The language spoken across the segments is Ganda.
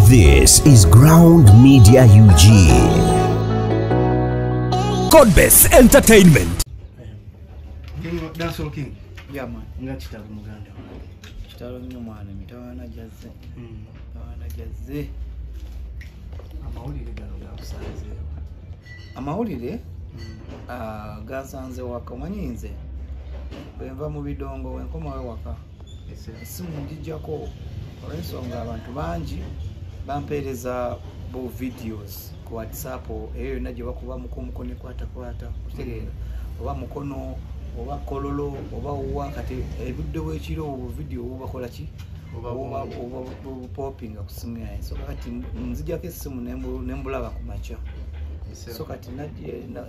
This is Ground Media UG. Codebase Entertainment. That's okay. Yeah, man. Ngachita kumuganda. Chitalo nnyo mwana mitawana jazze. Tawana jazze. Amawulire gano gakusanze. Amawulire gasanze waka omanyinze. Bwenva mu bidongo wenkomawe waka. Essimu njijjako olw'ensonga abantu bangi bampeereza bo videos ku WhatsApp eyo yonna gye bakuba mukono ekwatakwata okutegeera oba mukono oba kololo oba uwa kati ebudde bw'ekiro obwo video bubakola ki oba popinga ku simu yange so kati nzijjako essimu nembulaba ku makya so kati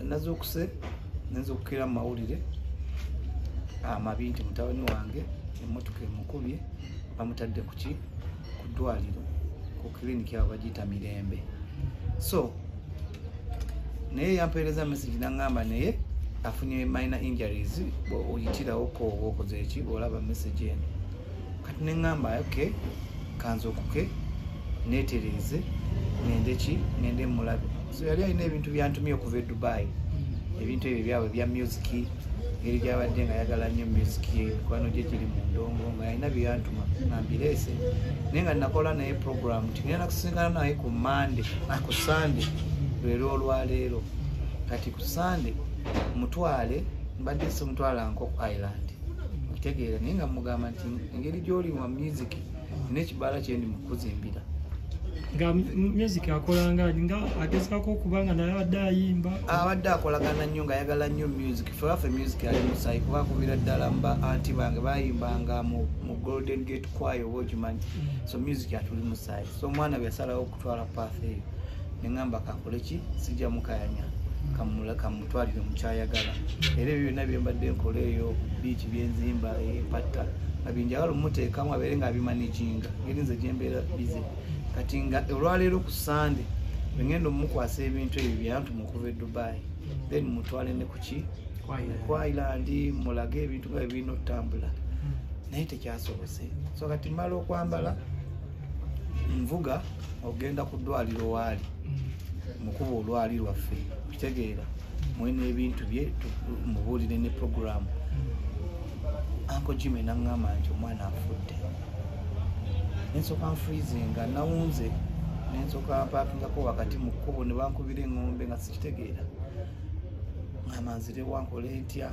nazuukuse nenzukukira mu mawulire amabi nti mutabani wange emmotoka emukubye bamutadde ku ki ku ddwaliro ku clinic yabo bagiyita Mirembe so naye yampeereza message nangamba naye afunye minor injuries oyitirawo ko okoze eki olaba message eno kati nengamba okay kanzokuke neetereze ngende mulabe so yali alina ebintu byantumye okuva e Dubai ebintu ebyo byabwe bya music eri gyabadde nga yagala nnyo music kwano gye giri mu ndongo nga yalina byantuma nambireese naye nga nakola naye program tigenda kusinkana naye ku Monday ku Sunday lwero olwaleero kati ku Sunday mutwale mbadde se mutwala nko ku Island okitegeera naye nga mugamba nti engeri gy'oli mu music n'ekibala kyendi mu kuzimbira nga music akolanga nga agezaako okubanga naye abadde ayimba abadde akolagana nnyo nga ayagala nnyo music ffe music ali musayi kuba kubira ddala mba anti bange bayimbanga mu Golden Gate Choir oba okimanyi so music atuli musayi so omwana byasalawo okutwala path eyo neŋŋamba kakole ki sijja mukayanya kamutwalire mukyayagala era ebyo byonna byembadde nkola eyo biiki byenzimba epatta nga binjagala omuteekamu abeere nga abimanaginga ngeri nze gyembeera bize kati nga olwaleero ku Sunday bengenda omukwasa ebintu ebyo byantuma okuva e Dubai then mutwale ne kuki ku Island mulage ebintu nga birina okutambula naye tekyasobose so kati mmala okwambala nvuga ogenda ku ddwaliro waali mukuba olwali lwaffe okitegeera mwena ebintu bye mubuulire ne program Uncle Jimmy naŋŋamba nti omwana afudde nensooka nfreezinga nawunze nensooka mpaakingako wakati mu kkubo ne bankubira eŋŋombe nga sikitegeera ngamba nzire wankole ntya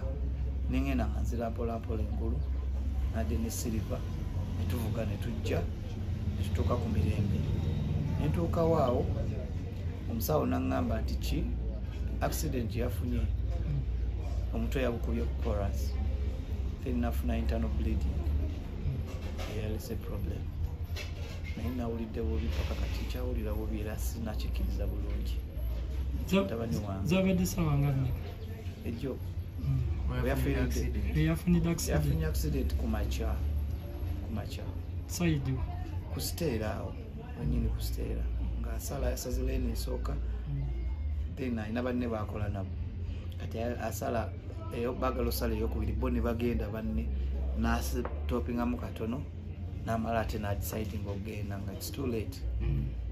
nengenda nga nzira mpolampola engulu nadde ne Silver netuvuga netujja netutuuka ku Mirembe nentuukawo awo omusawo naŋŋamba nti ki accident yafunye omutwe yagukubye ku chorus then nafuna internal bleeding eyalese problem naye nawulidde bubi paka kati kyawulira bubi era sinakikkiriza bulungi mutabani wange zabadde sawa nga mmeka ejjo yafunye accident ku makya side ku siteera awo anyini ku siteera ng'asala yasazila eno esooka then alina banne bakola nabo kati asala bagala osala eyokubiri bo ne bagenda banne nasitopingamu katono namala ate nadecidinga okugenda nga its too late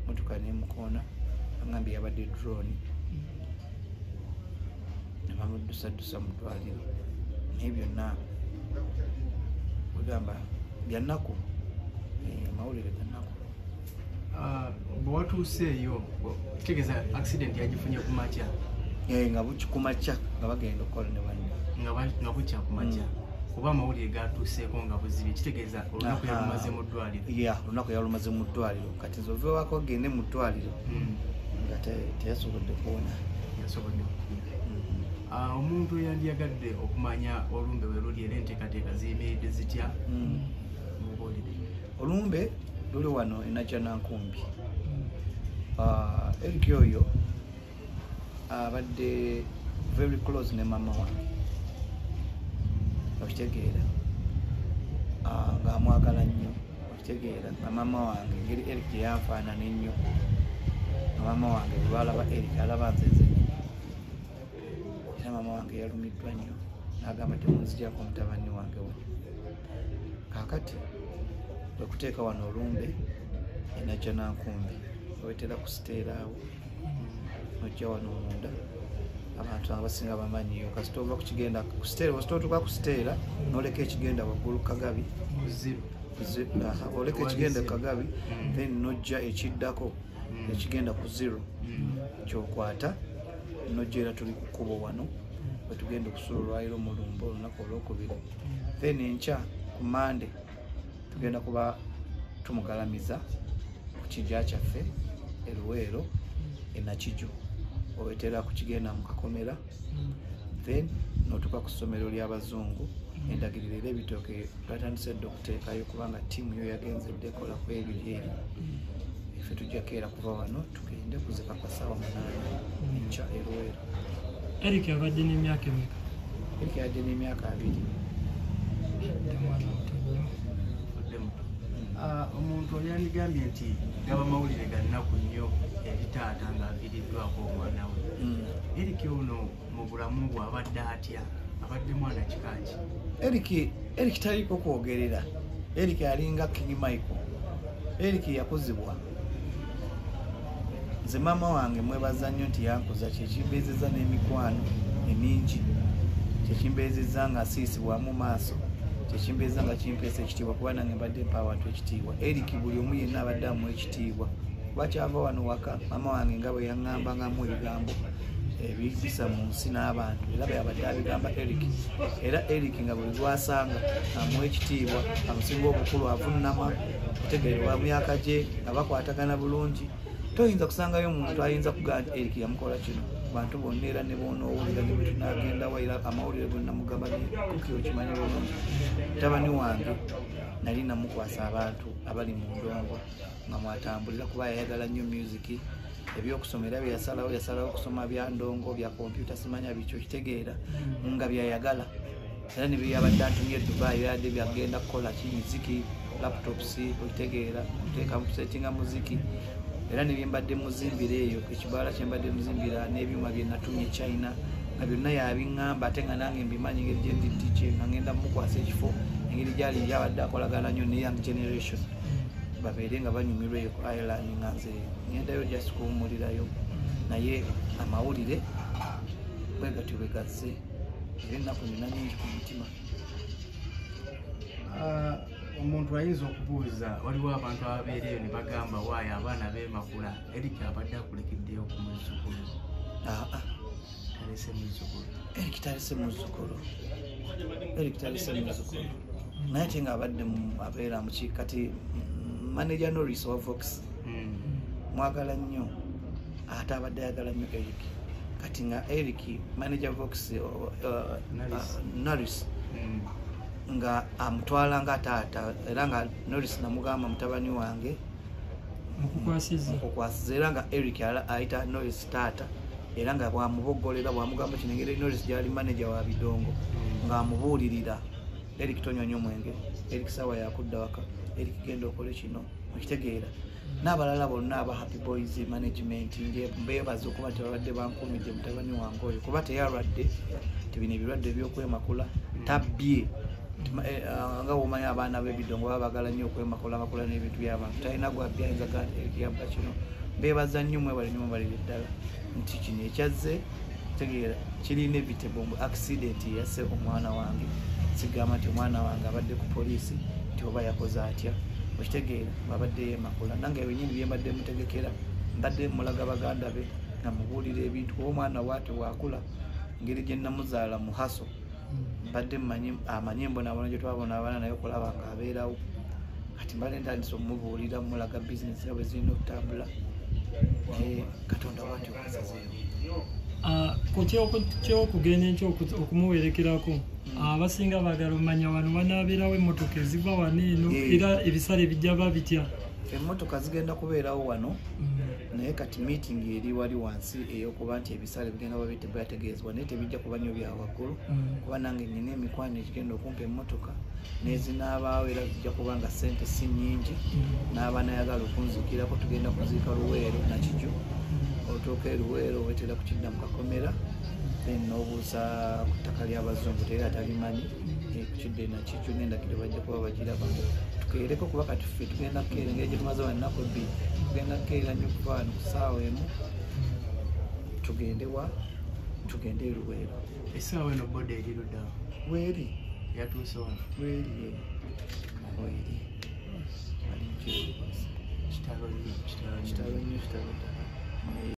motoka nemukoona agambye yabadde drone nebamuddusaddusa mu ddwaliro naye byonna wegamba byannaku amawulire gannaku bwe watuuse eyo kitegeeza accident yagifunye ku makya nga kumakya nga bagenda okukola ne banne nga bukya ku makya kuba amawulire gatuuseeko nga buzibye kitegeeza olunaku yalumaze mu ddwaliro olunaku yalumaze mu ddwaliro kati nze oveewako agende mu ddwaliro nga teyasobodde kuwona yasobodde omuntu eyandiyagadde okumanya olumbe we luli era enteekateeka ziyimiridde zitya mubuulire olumbe luli wano enajanankumbi Eric oyo abadde very close ne mama wange okitegeera nga amwagala nnyo okitegeera nga mama wange engeri Eric gye yanfaanana ennyo nga mama wange lwalaba Eric alaba nzenze era mama wange yalumiddwa nnyo n'agamba temunzijako mutabani wange we kaakati bwe kuteeka wano olumbe enajja nankumbi owetera ku siteera awo nojja wano munda abantu abasinga bamanyiyo kasita ova kukigenda ku siteera ositootuka ku siteera noleka ekigenda waggulu kagabi oleka ekigenda kagabi then nojja ekiddako ekigenda ku 0 kyokwata nojja era tuli ku kkubo wano wetugenda okusula olwayiro mulumba olunaku olwokubiri then enkya ku mande tugenda kuba tumugalamiza ku kijja kyaffe eruweero enakiju owetera kukigenda mu kakomera then notuka ku ssomero ly'abazungu endagiriro era ebitooke twatandise dde okuteekayo kubanga ttiimu yo yagenze dde ekola ku ebyo eri ife tujjako era kuva wano tugende kuzika kwa ssaawa 8 enkya eruweero. Eric abadde n'emyaka emeka? Eric yadde n'emyaka 2. Omuntu oli yandigambye nti gaba mawulire ga nnaku nnyo ebitaata ng'aviiriddwako omwana we. Eric ono mu bulamu bwe abadde atya? Abadde mwana kikaaki? Eric taliko kwogerera. Eric alinga King Michael. Eric yakuzibwa. Nze maama wange mwebaza nnyo nti yankuza kyekimbeezezza n'emikwano emingi. Kyekimbeezezza nga asiisibwamu maaso. Kyekimbeeza nga kimpeesa ekitiibwa kuba nange mbadde mpa abantu ekitiibwa. Eric buli omu yenna abadde amuwa ekitiibwa. Bakyava wano waka maama wange nga bwe yaŋŋambangamu ebigambo ebiyisa mu nsi n'abantu era bwe yabadde abigamba Eric. Era Eric nga buli lwasanga amuwa ekitiibwa amusinga obukulu avunnama kutegeerwa myaka gye nga bakwatagana bulungi. Toyinza kusangayo omuntu ayinza kugamba nti Eric yamukola kino. Abantu bonna era ne bonoowulira ne bwe tunagenda waira amawulire gonna mugamba kuki okimanyi bulungi. Mutabani wange nali namukwasa abantu abali mu ndongo nga mwatambulira kuba yayagala nnyo music. Ebyokusomera bye yasalawo okusoma bya ndongo bya kompyuta simanya bikyo kitegeera nga byayagala. Era ne byabadde antumye Dubai yadde byagenda kukola kimiziki laptops okitegeera kuteeka mu kusetinga muziki. Era ne byembadde muzimbira eyo ekibaala kyembadde muzimbira n'ebyuma bye natumye China nga byonna yabiŋŋamba ate nga nange mbimanyi engeri gye ndi DJ nga ngenda mukwasa ekifo engeri gyali yabadde akolagana nnyo ne young generation babeere nga banyumirwa eyo ku Ireland nga nze ngendayo just kuwummulirayo naye amawulire bwe gatyo bwe gazze era ennaku nina nyingi ku mutima. Omuntu ayinza okubuuza waliwo abantu ababeereyo ne bagamba waayo abaana beemakula Eric abadde akulekeddeyo ku muzzukulu? Talese muzzukulu. Eric talese muzzukulu. Eric talese muzzukulu naye ate nga abadde abeera mu kati manager Norris wa Vox mwagala nnyo ate abadde ayagala nnyo Eric kati nga Eric manager Vox Norris nga amutwala nga taata era nga Norris namugamba mutabani wange mukukwasiza era nga Eric ayita Norris taata era nga bwamuboggolera bwamugamba kinengere Norris gyali manager wa Bidongo nga amubuulirira Eric tonyonya omwenge Eric sawa yakudda waka Eric genda okole kino okitegeera n'abalala bonna aba Happy Boys management mbeebaza okuba nti babadde bankumidde mutabani wange oyo kuba teyalwadde tebino ebirwadde by'okwemakula tabbye nga womanyi abaana b'Ebidongo baba bagala nnyo okwemakula n'ebintu by'abantu talina gwabbi ayinza gati Eric yabba kino mbeebaza nnyo mwebale nnyo mubalire ddala nti kino ekyazze tegeera kiri inevitable accident yasse omwana wange sigamba nti omwana wange abadde ku poliisi nti oba yakoze atya okitegeera babadde yemakula nange ebinyini byembadde mutegekera mbadde mulaga baganda be nga mubuulira ebintu omwana bwate bwakula ngeri gye namuzaala mu haso mbadde amanyi embonabona gye twabonaabana naye okulaba nga abeerawo kati mbadde ntandise okumubuulira mulaga bizinesi nga bwe zirina okutambula naye Katonda bwatyo bwasazeewo. Kyokugenda enkyo okumuwerekerako abasinga baagala omanya wano wanaabeerawo emmotoka eziva wano eno era ebisale bijja babitya? Emmotoka zigenda kubeerawo wano naye kati meeting eri wali wansi ey'okuba nti ebisale bigenda byategeezebwa naye tebijja kuba nnyo bya waggulu kuba nange nina emikwano ekigenda okumpa emmotoka nezinaabaawo era zijja kuba nga ssente si nnyingi n'abanayagala okunziikirako tugenda kuziika Luweero Nakiju otuuka Luweero owetera kukidda mu kakomera then n'obuuza ku ttaka ly'abazungu teri atalimanyi kukidde Nakiju n'endagiro bajja kuba bagiraba tukeereko kuba kati ffe tugenda kukeera engeri gye tumaze wanaku ebbiri tugenda kukeera nnyo kuva wano ku ssaawa emu tugende Luweero. Essaawa eno boda eri ludda weeri yatuuse wano weeri kitalo nnyo kitalo ddala.